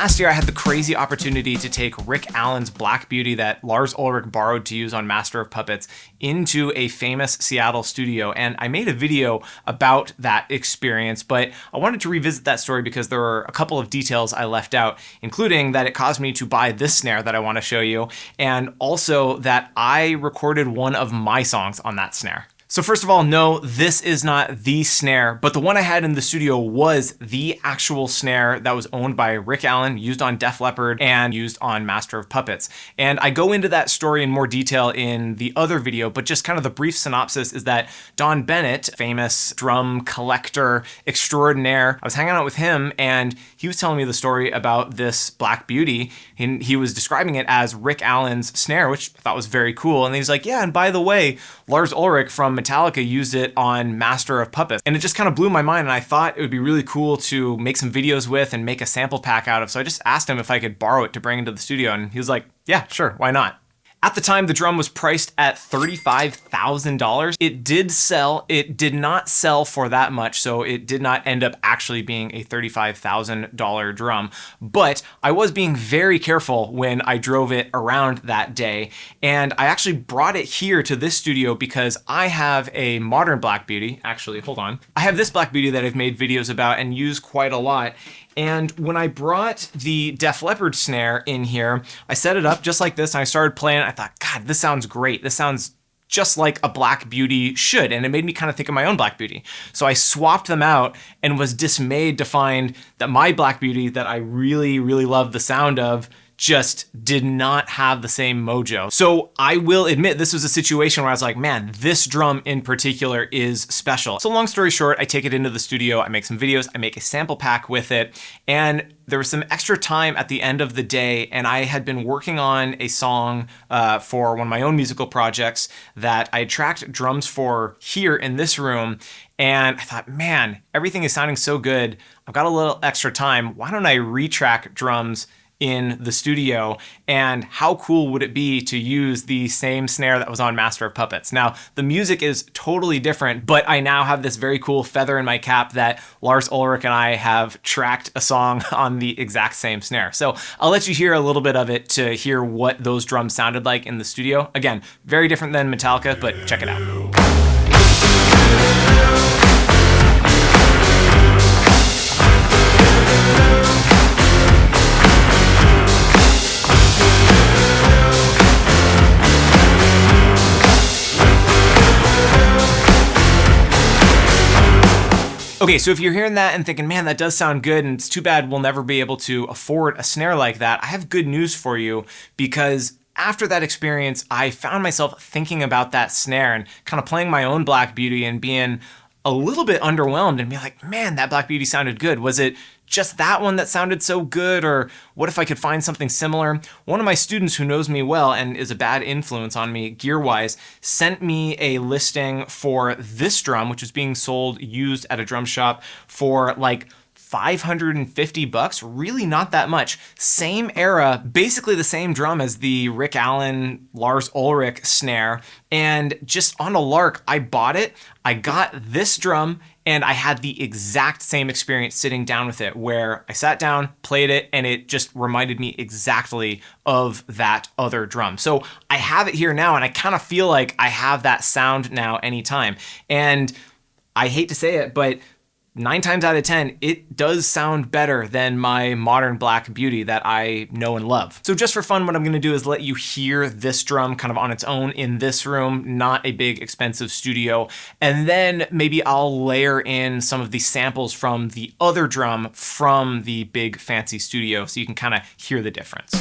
last year I had the crazy opportunity to take Rick Allen's Black Beauty that Lars Ulrich borrowed to use on Master of Puppets into a famous Seattle studio, and I made a video about that experience, but I wanted to revisit that story because there were a couple of details I left out, including that it caused me to buy this snare that I want to show you, and also that I recorded one of my songs on that snare. So first of all, no, this is not the snare, but the one I had in the studio was the actual snare that was owned by Rick Allen, used on Def Leppard, and used on Master of Puppets. And I go into that story in more detail in the other video, but just kind of the brief synopsis is that Don Bennett, famous drum collector extraordinaire, I was hanging out with him and he was telling me the story about this Black Beauty, and he was describing it as Rick Allen's snare, which I thought was very cool. And he's like, yeah, and by the way, Lars Ulrich from Metallica used it on Master of Puppets. And it just kind of blew my mind, and I thought it would be really cool to make some videos with and make a sample pack out of. So I just asked him if I could borrow it to bring into the studio, and he was like, yeah, sure, why not? At the time, the drum was priced at $35,000. It did sell. It did not sell for that much, so it did not end up actually being a $35,000 drum. But I was being very careful when I drove it around that day, and I actually brought it here to this studio because I have a modern Black Beauty. Actually, hold on. I have this Black Beauty that I've made videos about and use quite a lot. And when I brought the Def Leppard snare in here, I set it up just like this and I started playing. I thought, God, this sounds great. This sounds just like a Black Beauty should. And it made me kind of think of my own Black Beauty. So I swapped them out and was dismayed to find that my Black Beauty that I really, really love the sound of just did not have the same mojo. So I will admit this was a situation where I was like, man, this drum in particular is special. So long story short, I take it into the studio, I make some videos, I make a sample pack with it, and there was some extra time at the end of the day, and I had been working on a song for one of my own musical projects that I had tracked drums for here in this room, and I thought, man, everything is sounding so good. I've got a little extra time. Why don't I retrack drums in the studio, and how cool would it be to use the same snare that was on Master of Puppets? Now, the music is totally different, but I now have this very cool feather in my cap that Lars Ulrich and I have tracked a song on the exact same snare. So I'll let you hear a little bit of it to hear what those drums sounded like in the studio. Again, very different than Metallica, but check it out. Okay, so if you're hearing that and thinking, man, that does sound good, and it's too bad we'll never be able to afford a snare like that, I have good news for you, because after that experience, I found myself thinking about that snare and kind of playing my own Black Beauty and being a little bit underwhelmed and being like, man, that Black Beauty sounded good. Was it just that one that sounded so good, or what if I could find something similar? One of my students who knows me well and is a bad influence on me gear-wise sent me a listing for this drum, which was being sold used at a drum shop for like $550, really not that much. Same era, basically the same drum as the Rick Allen, Lars Ulrich snare, and just on a lark, I bought it. I got this drum, and I had the exact same experience sitting down with it, where I sat down, played it, and it just reminded me exactly of that other drum. So I have it here now, and I kind of feel like I have that sound now anytime. And I hate to say it, but 9 times out of 10, it does sound better than my modern Black Beauty that I know and love. So just for fun, what I'm gonna do is let you hear this drum kind of on its own in this room, not a big expensive studio. And then maybe I'll layer in some of the samples from the other drum from the big fancy studio so you can kind of hear the difference.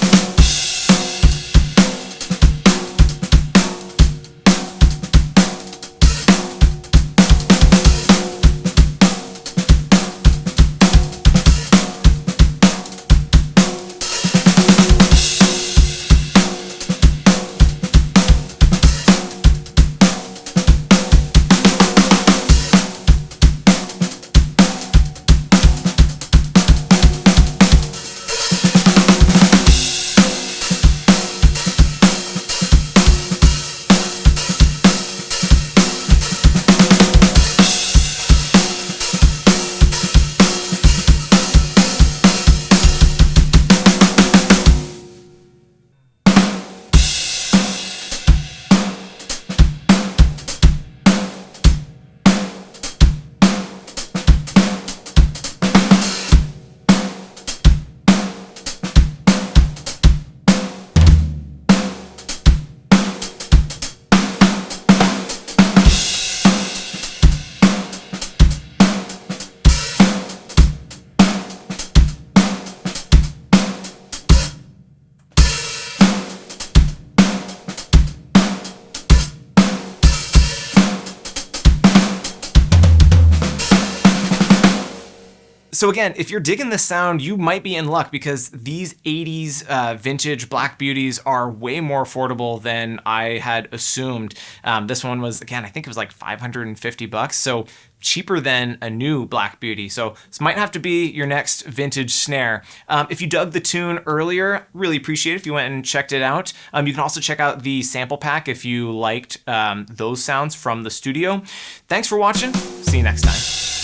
So again, if you're digging this sound, you might be in luck because these 80s vintage Black Beauties are way more affordable than I had assumed. This one was, again, I think it was like 550 bucks. So cheaper than a new Black Beauty. So this might have to be your next vintage snare. If you dug the tune earlier, really appreciate it if you went and checked it out. You can also check out the sample pack if you liked those sounds from the studio. Thanks for watching. See you next time.